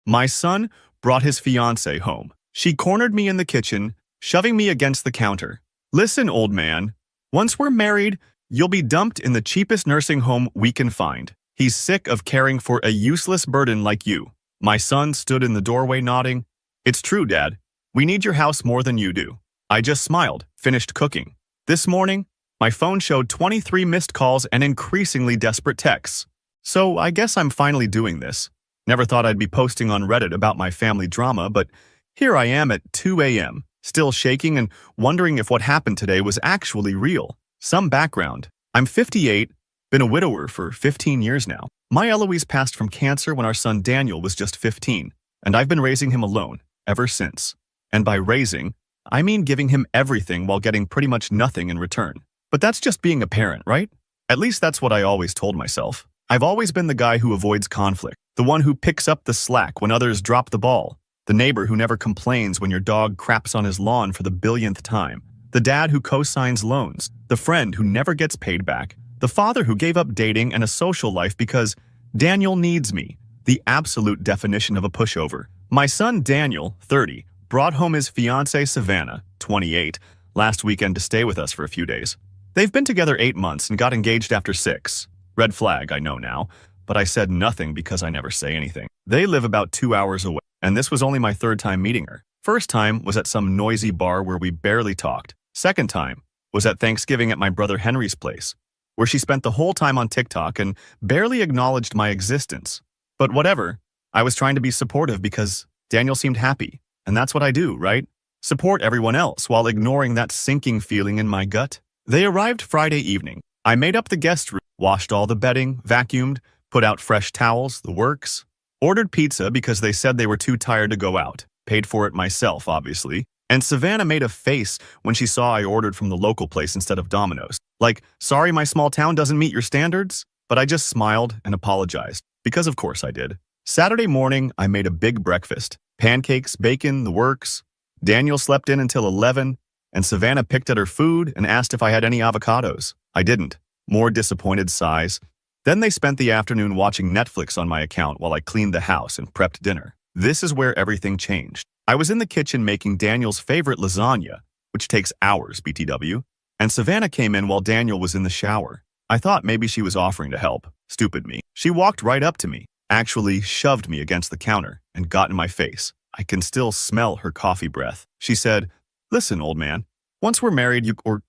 My son brought his fiancée home. She cornered me in the kitchen, shoving me against the counter. Listen, old man, once we're married, you'll be dumped in the cheapest nursing home we can find. He's sick of caring for a useless burden like you. My son stood in the doorway nodding. It's true, Dad. We need your house more than you do. I just smiled, finished cooking. This morning, my phone showed 23 missed calls and increasingly desperate texts. So I guess I'm finally doing this. Never thought I'd be posting on Reddit about my family drama, but here I am at 2 a.m., still shaking and wondering if what happened today was actually real. Some background. I'm 58, been a widower for 15 years now. My Eloise passed from cancer when our son Daniel was just 15, and I've been raising him alone ever since. And by raising, I mean giving him everything while getting pretty much nothing in return. But that's just being a parent, right? At least that's what I always told myself. I've always been the guy who avoids conflict, the one who picks up the slack when others drop the ball, the neighbor who never complains when your dog craps on his lawn for the billionth time, the dad who co-signs loans, the friend who never gets paid back, the father who gave up dating and a social life because Daniel needs me, the absolute definition of a pushover. My son Daniel, 30, brought home his fiancée Savannah, 28, last weekend to stay with us for a few days. They've been together 8 months and got engaged after 6. Red flag, I know now, but I said nothing because I never say anything. They live about 2 hours away, and this was only my third time meeting her. First time was at some noisy bar where we barely talked. Second time was at Thanksgiving at my brother Henry's place, where she spent the whole time on TikTok and barely acknowledged my existence. But whatever, I was trying to be supportive because Daniel seemed happy, and that's what I do, right? Support everyone else while ignoring that sinking feeling in my gut. They arrived Friday evening. I made up the guest room, washed all the bedding, vacuumed, put out fresh towels, the works. Ordered pizza because they said they were too tired to go out. Paid for it myself, obviously. And Savannah made a face when she saw I ordered from the local place instead of Domino's. Like, sorry my small town doesn't meet your standards? But I just smiled and apologized, because of course I did. Saturday morning, I made a big breakfast. Pancakes, bacon, the works. Daniel slept in until 11, and Savannah picked at her food and asked if I had any avocados. I didn't. More disappointed sighs. Then they spent the afternoon watching Netflix on my account while I cleaned the house and prepped dinner. This is where everything changed. I was in the kitchen making Daniel's favorite lasagna, which takes hours, BTW, and Savannah came in while Daniel was in the shower. I thought maybe she was offering to help. Stupid me. She walked right up to me, actually shoved me against the counter, and got in my face. I can still smell her coffee breath. She said, "Listen, old man, once we're married,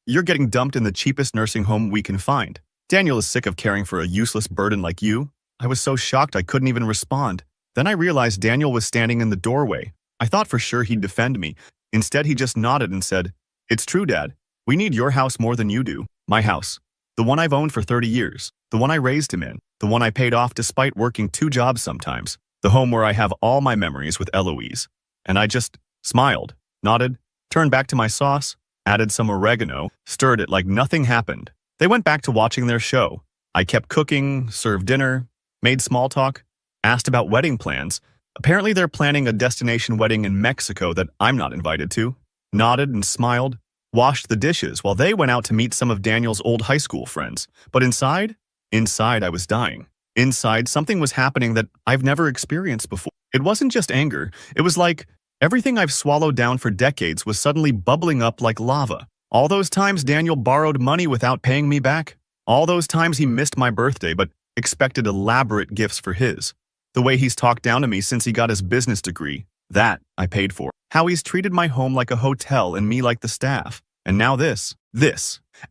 you're getting dumped in the cheapest nursing home we can find. Daniel is sick of caring for a useless burden like you." I was so shocked I couldn't even respond. Then I realized Daniel was standing in the doorway. I thought for sure he'd defend me. Instead, he just nodded and said, "It's true, Dad. We need your house more than you do." My house. The one I've owned for 30 years. The one I raised him in. The one I paid off despite working 2 jobs sometimes. The home where I have all my memories with Eloise. And I just smiled, nodded, turned back to my sauce, added some oregano, stirred it like nothing happened. They went back to watching their show. I kept cooking, served dinner, made small talk, asked about wedding plans. Apparently they're planning a destination wedding in Mexico that I'm not invited to. Nodded and smiled, washed the dishes while they went out to meet some of Daniel's old high school friends. But inside I was dying. Inside, something was happening that I've never experienced before. It wasn't just anger. It was like everything I've swallowed down for decades was suddenly bubbling up like lava. All those times Daniel borrowed money without paying me back. All those times he missed my birthday but expected elaborate gifts for his. The way he's talked down to me since he got his business degree. That I paid for. How he's treated my home like a hotel and me like the staff. And now this.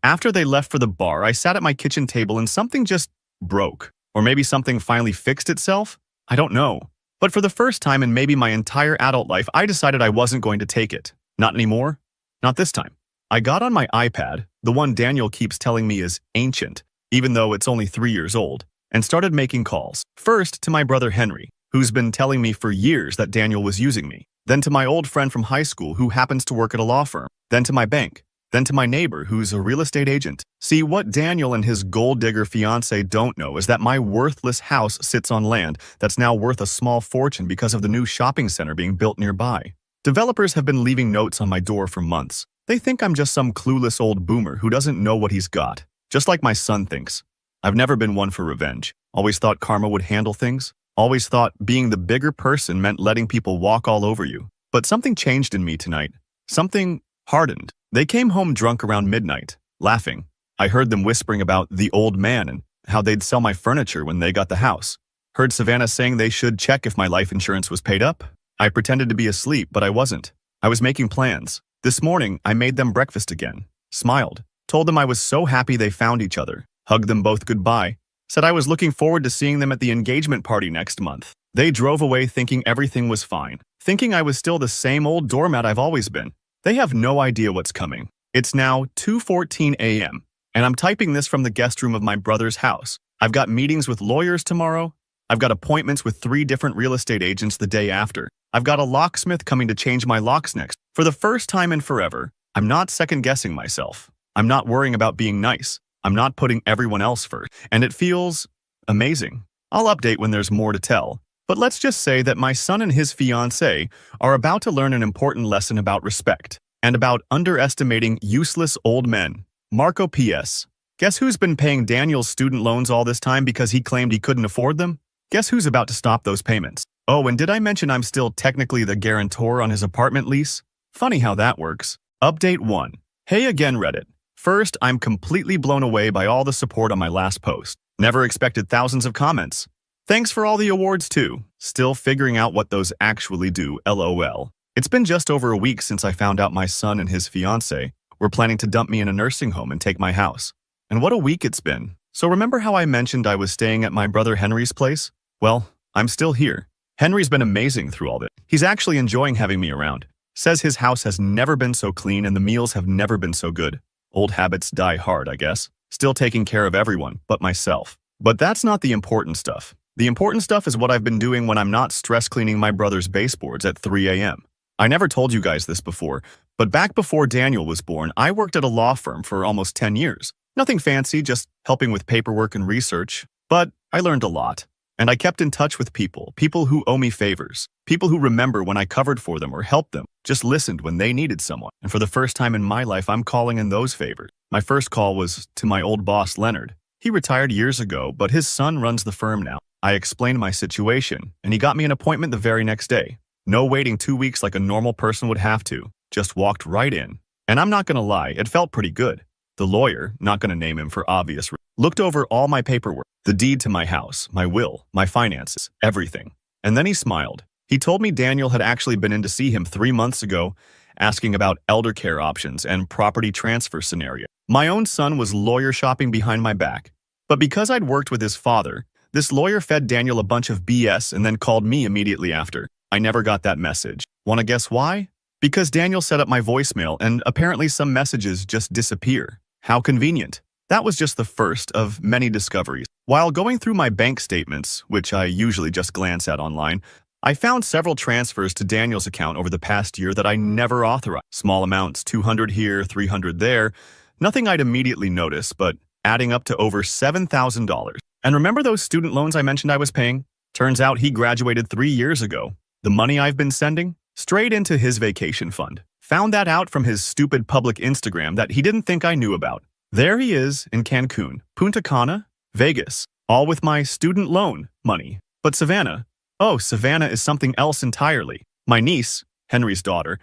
After they left for the bar, I sat at my kitchen table and something just broke. Or maybe something finally fixed itself? I don't know. But for the first time in maybe my entire adult life, I decided I wasn't going to take it. Not anymore. Not this time. I got on my iPad, the one Daniel keeps telling me is ancient, even though it's only 3 years old, and started making calls. First to my brother Henry, who's been telling me for years that Daniel was using me. Then to my old friend from high school who happens to work at a law firm. Then to my bank. Then to my neighbor who's a real estate agent. See, what Daniel and his gold digger fiancé don't know is that my worthless house sits on land that's now worth a small fortune because of the new shopping center being built nearby. Developers have been leaving notes on my door for months. They think I'm just some clueless old boomer who doesn't know what he's got. Just like my son thinks. I've never been one for revenge. Always thought karma would handle things. Always thought being the bigger person meant letting people walk all over you. But something changed in me tonight. Something hardened. They came home drunk around midnight, laughing. I heard them whispering about the old man and how they'd sell my furniture when they got the house. Heard Savannah saying they should check if my life insurance was paid up. I pretended to be asleep, but I wasn't. I was making plans. This morning, I made them breakfast again. Smiled. Told them I was so happy they found each other. Hugged them both goodbye. Said I was looking forward to seeing them at the engagement party next month. They drove away thinking everything was fine. Thinking I was still the same old doormat I've always been. They have no idea what's coming. It's now 2:14 a.m. and I'm typing this from the guest room of my brother's house. I've got meetings with lawyers tomorrow. I've got appointments with 3 different real estate agents the day after. I've got a locksmith coming to change my locks next. For the first time in forever, I'm not second-guessing myself. I'm not worrying about being nice. I'm not putting everyone else first. And it feels amazing. I'll update when there's more to tell. But let's just say that my son and his fiancée are about to learn an important lesson about respect and about underestimating useless old men. Marco P.S. Guess who's been paying Daniel's student loans all this time because he claimed he couldn't afford them? Guess who's about to stop those payments? Oh, and did I mention I'm still technically the guarantor on his apartment lease? Funny how that works. Update 1. Hey again, Reddit. First, I'm completely blown away by all the support on my last post. Never expected thousands of comments. Thanks for all the awards too. Still figuring out what those actually do, LOL. It's been just over a week since I found out my son and his fiancée were planning to dump me in a nursing home and take my house. And what a week it's been. So remember how I mentioned I was staying at my brother Henry's place? Well, I'm still here. Henry's been amazing through all this. He's actually enjoying having me around. Says his house has never been so clean and the meals have never been so good. Old habits die hard, I guess. Still taking care of everyone but myself. But that's not the important stuff. The important stuff is what I've been doing when I'm not stress cleaning my brother's baseboards at 3 a.m. I never told you guys this before, but back before Daniel was born, I worked at a law firm for almost 10 years. Nothing fancy, just helping with paperwork and research. But I learned a lot. And I kept in touch with people who owe me favors, people who remember when I covered for them or helped them, just listened when they needed someone. And for the first time in my life, I'm calling in those favors. My first call was to my old boss, Leonard. He retired years ago, but his son runs the firm now. I explained my situation, and he got me an appointment the very next day. No waiting 2 weeks like a normal person would have to. Just walked right in. And I'm not gonna lie, it felt pretty good. The lawyer, not gonna name him for obvious reasons, looked over all my paperwork, the deed to my house, my will, my finances, everything. And then he smiled. He told me Daniel had actually been in to see him 3 months ago, asking about elder care options and property transfer scenario. My own son was lawyer shopping behind my back. But because I'd worked with his father, this lawyer fed Daniel a bunch of BS and then called me immediately after. I never got that message. Wanna guess why? Because Daniel set up my voicemail and apparently some messages just disappear. How convenient. That was just the first of many discoveries. While going through my bank statements, which I usually just glance at online, I found several transfers to Daniel's account over the past year that I never authorized. Small amounts, 200 here, 300 there. Nothing I'd immediately notice, but adding up to over $7,000. And remember those student loans I mentioned I was paying? Turns out he graduated 3 years ago. The money I've been sending? Straight into his vacation fund. Found that out from his stupid public Instagram that he didn't think I knew about. There he is in Cancun, Punta Cana, Vegas, all with my student loan money. But Savannah, oh, Savannah is something else entirely. My niece, Henry's daughter,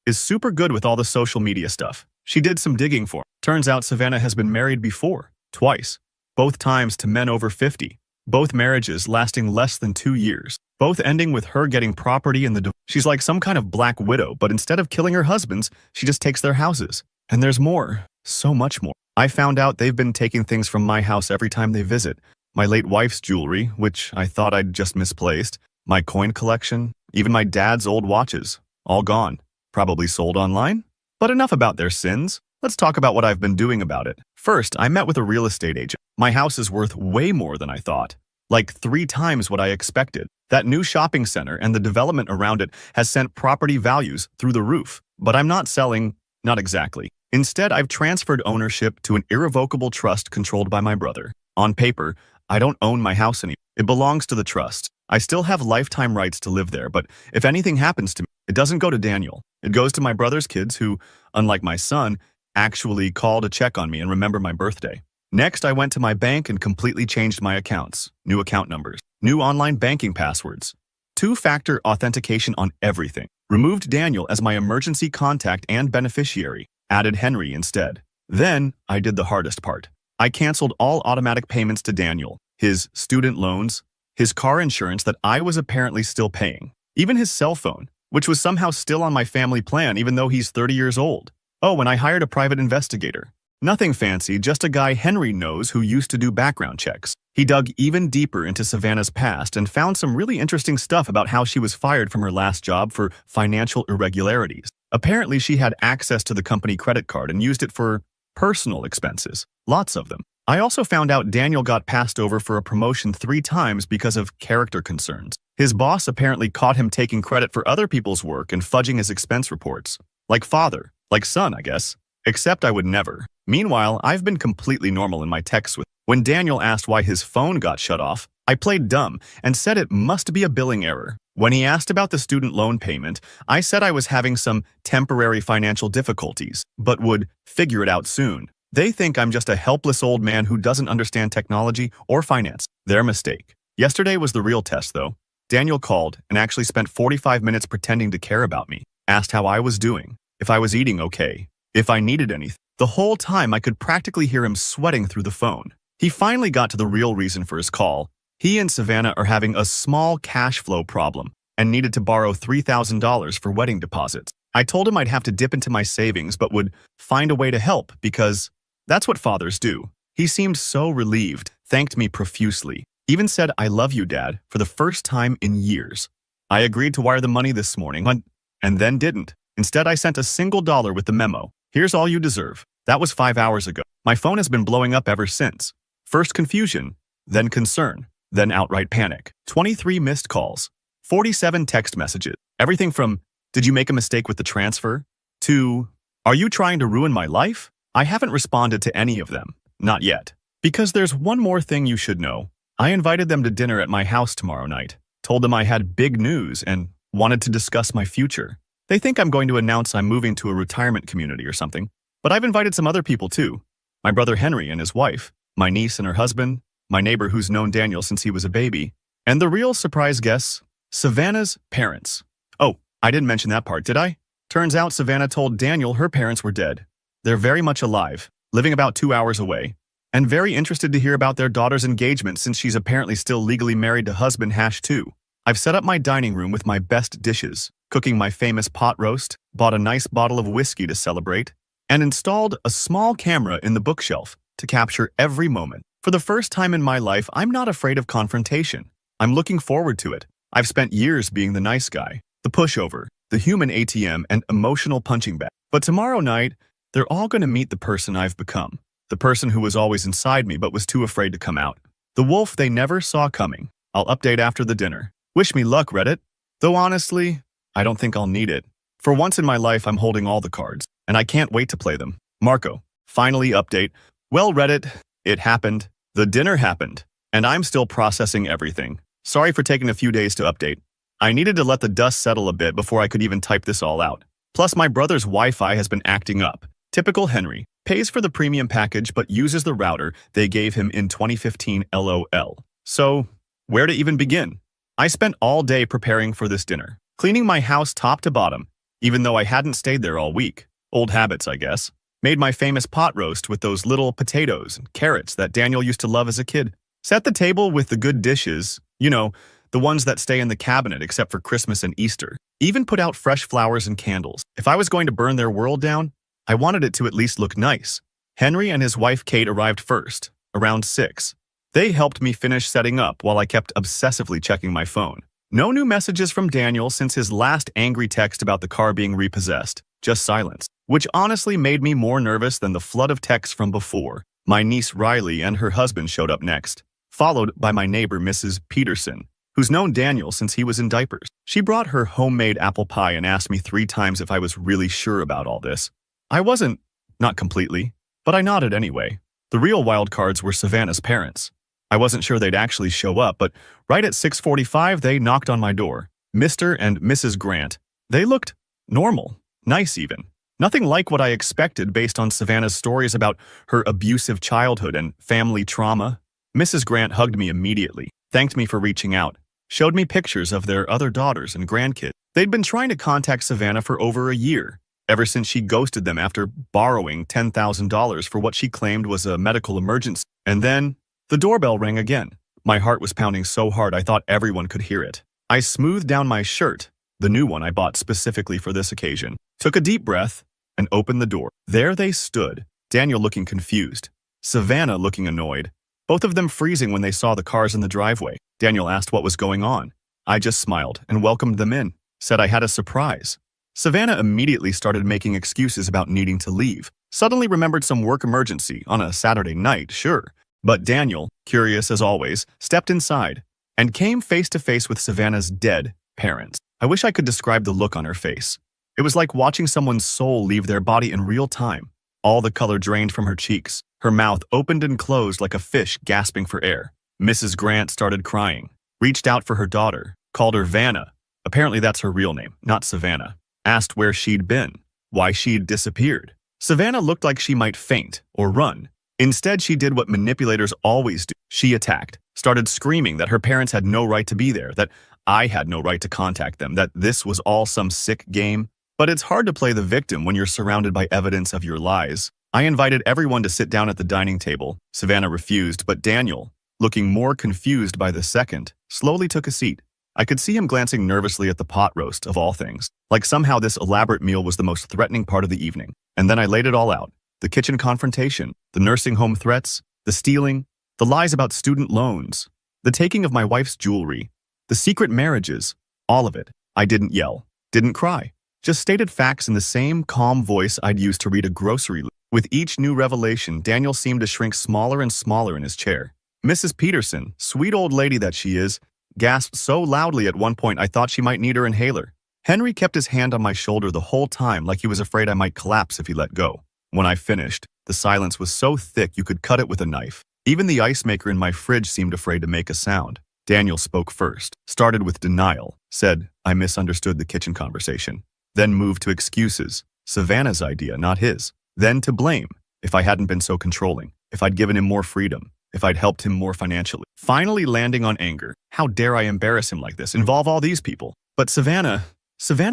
is super good with all the social media stuff. She did some digging for me. Turns out Savannah has been married before, twice. Both times to men over 50. Both marriages lasting less than 2 years. Both ending with her getting property in the divorce. She's like some kind of black widow, but instead of killing her husbands, she just takes their houses. And there's more. So much more. I found out they've been taking things from my house every time they visit. My late wife's jewelry, which I thought I'd just misplaced. My coin collection. Even my dad's old watches. All gone. Probably sold online? But enough about their sins. Let's talk about what I've been doing about it. First, I met with a real estate agent. My house is worth way more than I thought. Like 3 times what I expected. That new shopping center and the development around it has sent property values through the roof. But I'm not selling, not exactly. Instead, I've transferred ownership to an irrevocable trust controlled by my brother. On paper, I don't own my house anymore. It belongs to the trust. I still have lifetime rights to live there, but if anything happens to me, it doesn't go to Daniel. It goes to my brother's kids who, unlike my son, actually call to check on me and remember my birthday. Next, I went to my bank and completely changed my accounts. New account numbers. new online banking passwords, two-factor authentication on everything, removed Daniel as my emergency contact and beneficiary, added Henry instead. Then I did the hardest part. I canceled all automatic payments to Daniel, his student loans, his car insurance that I was apparently still paying, even his cell phone, which was somehow still on my family plan even though he's 30 years old. Oh, and I hired a private investigator. Nothing fancy, just a guy Henry knows who used to do background checks. He dug even deeper into Savannah's past and found some really interesting stuff about how she was fired from her last job for financial irregularities. Apparently, she had access to the company credit card and used it for personal expenses. Lots of them. I also found out Daniel got passed over for a promotion 3 times because of character concerns. His boss apparently caught him taking credit for other people's work and fudging his expense reports. Like father, like son, I guess. Except I would never. Meanwhile, I've been completely normal in my texts with. When Daniel asked why his phone got shut off, I played dumb and said it must be a billing error. When he asked about the student loan payment, I said I was having some temporary financial difficulties, but would figure it out soon. They think I'm just a helpless old man who doesn't understand technology or finance. Their mistake. Yesterday was the real test, though. Daniel called and actually spent 45 minutes pretending to care about me, asked how I was doing, if I was eating okay, if I needed anything. The whole time I could practically hear him sweating through the phone. He finally got to the real reason for his call. He and Savannah are having a small cash flow problem and needed to borrow $3,000 for wedding deposits. I told him I'd have to dip into my savings but would find a way to help because that's what fathers do. He seemed so relieved, thanked me profusely, even said, "I love you, Dad," for the first time in years. I agreed to wire the money this morning, and then didn't. Instead, I sent a single dollar with the memo. "Here's all you deserve." That was 5 hours ago. My phone has been blowing up ever since. First confusion, then concern, then outright panic. 23 missed calls, 47 text messages. Everything from, "Did you make a mistake with the transfer?" to, "Are you trying to ruin my life?" I haven't responded to any of them. Not yet. Because there's one more thing you should know. I invited them to dinner at my house tomorrow night, told them I had big news and wanted to discuss my future. They think I'm going to announce I'm moving to a retirement community or something, but I've invited some other people too. My brother Henry and his wife, my niece and her husband, my neighbor who's known Daniel since he was a baby, and the real surprise guests, Savannah's parents. Oh, I didn't mention that part, did I? Turns out Savannah told Daniel her parents were dead. They're very much alive, living about 2 hours away, and very interested to hear about their daughter's engagement since she's apparently still legally married to husband #2. I've set up my dining room with my best dishes, cooking my famous pot roast, bought a nice bottle of whiskey to celebrate, and installed a small camera in the bookshelf to capture every moment. For the first time in my life, I'm not afraid of confrontation. I'm looking forward to it. I've spent years being the nice guy, the pushover, the human ATM, and emotional punching bag. But tomorrow night, they're all going to meet the person I've become. The person who was always inside me but was too afraid to come out. The wolf they never saw coming. I'll update after the dinner. Wish me luck, Reddit. Though honestly, I don't think I'll need it. For once in my life, I'm holding all the cards, and I can't wait to play them. Marco, finally update. Well, Reddit, it happened. The dinner happened, and I'm still processing everything. Sorry for taking a few days to update. I needed to let the dust settle a bit before I could even type this all out. Plus, my brother's Wi-Fi has been acting up. Typical Henry. Pays for the premium package but uses the router they gave him in 2015 LOL. So, where to even begin? I spent all day preparing for this dinner, cleaning my house top to bottom, even though I hadn't stayed there all week. Old habits, I guess. Made my famous pot roast with those little potatoes and carrots that Daniel used to love as a kid. Set the table with the good dishes, you know, the ones that stay in the cabinet except for Christmas and Easter. Even put out fresh flowers and candles. If I was going to burn their world down, I wanted it to at least look nice. Henry and his wife Kate arrived first, around 6. They helped me finish setting up while I kept obsessively checking my phone. No new messages from Daniel since his last angry text about the car being repossessed. Just silence, which honestly made me more nervous than the flood of texts from before. My niece Riley and her husband showed up next, followed by my neighbor Mrs. Peterson, who's known Daniel since he was in diapers. She brought her homemade apple pie and asked me 3 times if I was really sure about all this. I wasn't, not completely, but I nodded anyway. The real wild cards were Savannah's parents. I wasn't sure they'd actually show up, but right at 6:45 they knocked on my door. Mr. and Mrs. Grant. They looked normal, nice even. Nothing like what I expected based on Savannah's stories about her abusive childhood and family trauma. Mrs. Grant hugged me immediately. thanked me for reaching out, showed me pictures of their other daughters and grandkids. They'd been trying to contact Savannah for over a year, ever since she ghosted them after borrowing $10,000 for what she claimed was a medical emergency. And then, the doorbell rang again. My heart was pounding so hard I thought everyone could hear it. I smoothed down my shirt, the new one I bought specifically for this occasion, took a deep breath, and opened the door. There they stood, Daniel looking confused, Savannah looking annoyed, both of them freezing when they saw the cars in the driveway. Daniel asked what was going on. I just smiled and welcomed them in, said I had a surprise. Savannah immediately started making excuses about needing to leave, suddenly remembered some work emergency on a Saturday night, sure. But Daniel, curious as always, stepped inside and came face to face with Savannah's dead parents. I wish I could describe the look on her face. It was like watching someone's soul leave their body in real time. All the color drained from her cheeks. Her mouth opened and closed like a fish gasping for air. Mrs. Grant started crying, reached out for her daughter, called her Vanna. Apparently that's her real name, not Savannah. Asked where she'd been, why she'd disappeared. Savannah looked like she might faint or run. Instead, she did what manipulators always do. She attacked, started screaming that her parents had no right to be there, that I had no right to contact them, that this was all some sick game. But it's hard to play the victim when you're surrounded by evidence of your lies. I invited everyone to sit down at the dining table. Savannah refused, but Daniel, looking more confused by the second, slowly took a seat. I could see him glancing nervously at the pot roast, of all things, like somehow this elaborate meal was the most threatening part of the evening. And then I laid it all out. The kitchen confrontation, the nursing home threats, the stealing, the lies about student loans, the taking of my wife's jewelry, the secret marriages, all of it. I didn't yell, didn't cry, just stated facts in the same calm voice I'd used to read a grocery list. With each new revelation, Daniel seemed to shrink smaller and smaller in his chair. Mrs. Peterson, sweet old lady that she is, gasped so loudly at one point I thought she might need her inhaler. Henry kept his hand on my shoulder the whole time like he was afraid I might collapse if he let go. When I finished, the silence was so thick you could cut it with a knife. Even the ice maker in my fridge seemed afraid to make a sound. Daniel spoke first, started with denial, said I misunderstood the kitchen conversation, then moved to excuses, Savannah's idea, not his, then to blame, if I hadn't been so controlling, if I'd given him more freedom, if I'd helped him more financially. Finally landing on anger. How dare I embarrass him like this, involve all these people? But Savannah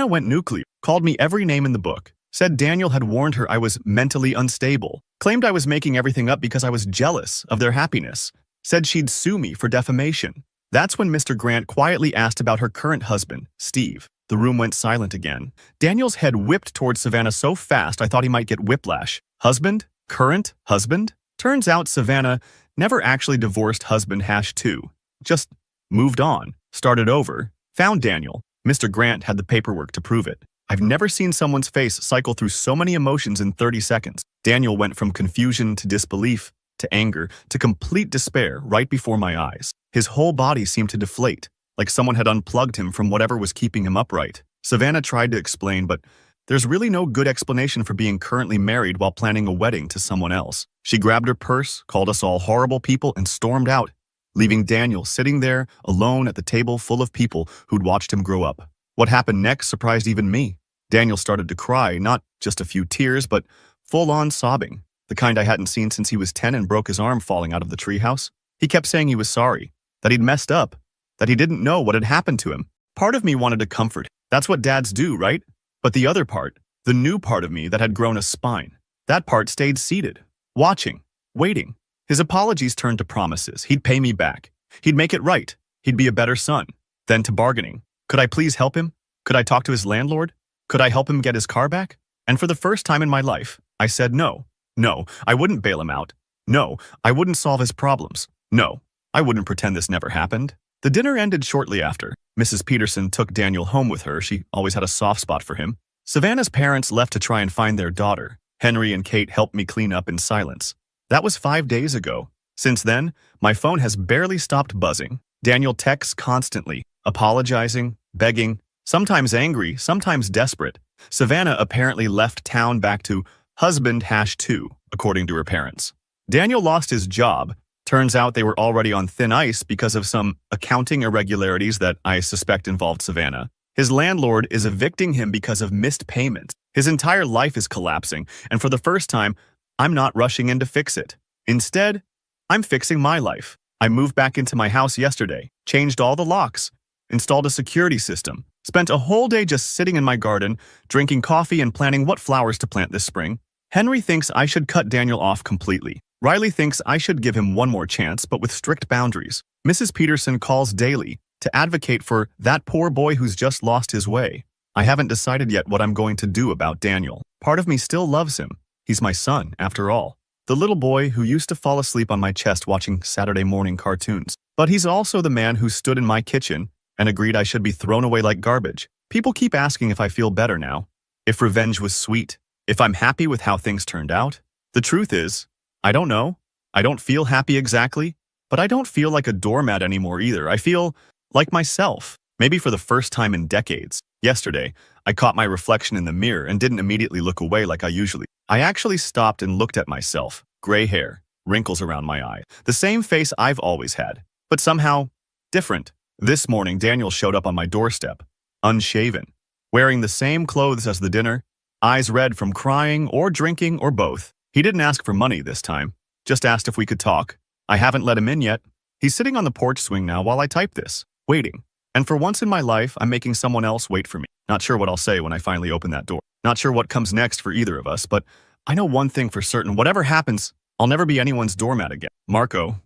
went nuclear, called me every name in the book, said Daniel had warned her I was mentally unstable, claimed I was making everything up because I was jealous of their happiness, said she'd sue me for defamation. That's when Mr. Grant quietly asked about her current husband, Steve. The room went silent again. Daniel's head whipped towards Savannah so fast I thought he might get whiplash. Husband? Current husband? Turns out Savannah never actually divorced husband #2. Just moved on, started over, found Daniel. Mr. Grant had the paperwork to prove it. I've never seen someone's face cycle through so many emotions in 30 seconds. Daniel went from confusion to disbelief, to anger, to complete despair right before my eyes. His whole body seemed to deflate, like someone had unplugged him from whatever was keeping him upright. Savannah tried to explain, but there's really no good explanation for being currently married while planning a wedding to someone else. She grabbed her purse, called us all horrible people, and stormed out, leaving Daniel sitting there alone at the table full of people who'd watched him grow up. What happened next surprised even me. Daniel started to cry, not just a few tears, but full-on sobbing, the kind I hadn't seen since he was 10 and broke his arm falling out of the treehouse. He kept saying he was sorry, that he'd messed up, that he didn't know what had happened to him. Part of me wanted to comfort him. That's what dads do, right? But the other part, the new part of me that had grown a spine, that part stayed seated, watching, waiting. His apologies turned to promises. He'd pay me back. He'd make it right. He'd be a better son. Then to bargaining. Could I please help him? Could I talk to his landlord? Could I help him get his car back? And for the first time in my life, I said no. No, I wouldn't bail him out. No, I wouldn't solve his problems. No, I wouldn't pretend this never happened. The dinner ended shortly after. Mrs. Peterson took Daniel home with her. She always had a soft spot for him. Savannah's parents left to try and find their daughter. Henry and Kate helped me clean up in silence. That was 5 days ago. Since then, my phone has barely stopped buzzing. Daniel texts constantly, apologizing, begging, sometimes angry, sometimes desperate. Savannah apparently left town back to husband #2, according to her parents. Daniel lost his job. Turns out they were already on thin ice because of some accounting irregularities that I suspect involved Savannah. His landlord is evicting him because of missed payments. His entire life is collapsing, and for the first time, I'm not rushing in to fix it. Instead, I'm fixing my life. I moved back into my house yesterday, changed all the locks, installed a security system, spent a whole day just sitting in my garden, drinking coffee and planning what flowers to plant this spring. Henry thinks I should cut Daniel off completely. Riley thinks I should give him one more chance, but with strict boundaries. Mrs. Peterson calls daily to advocate for that poor boy who's just lost his way. I haven't decided yet what I'm going to do about Daniel. Part of me still loves him. He's my son, after all. The little boy who used to fall asleep on my chest watching Saturday morning cartoons. But he's also the man who stood in my kitchen and agreed I should be thrown away like garbage. People keep asking if I feel better now, if revenge was sweet, if I'm happy with how things turned out. The truth is, I don't know. I don't feel happy exactly, but I don't feel like a doormat anymore either. I feel like myself, maybe for the first time in decades. Yesterday, I caught my reflection in the mirror and didn't immediately look away like I usually. I actually stopped and looked at myself. Gray hair, wrinkles around my eye, the same face I've always had, but somehow different. This morning, Daniel showed up on my doorstep, unshaven, wearing the same clothes as the dinner, eyes red from crying or drinking or both. He didn't ask for money this time, just asked if we could talk. I haven't let him in yet. He's sitting on the porch swing now while I type this, waiting. And for once in my life, I'm making someone else wait for me. Not sure what I'll say when I finally open that door. Not sure what comes next for either of us, but I know one thing for certain. Whatever happens, I'll never be anyone's doormat again. Marco,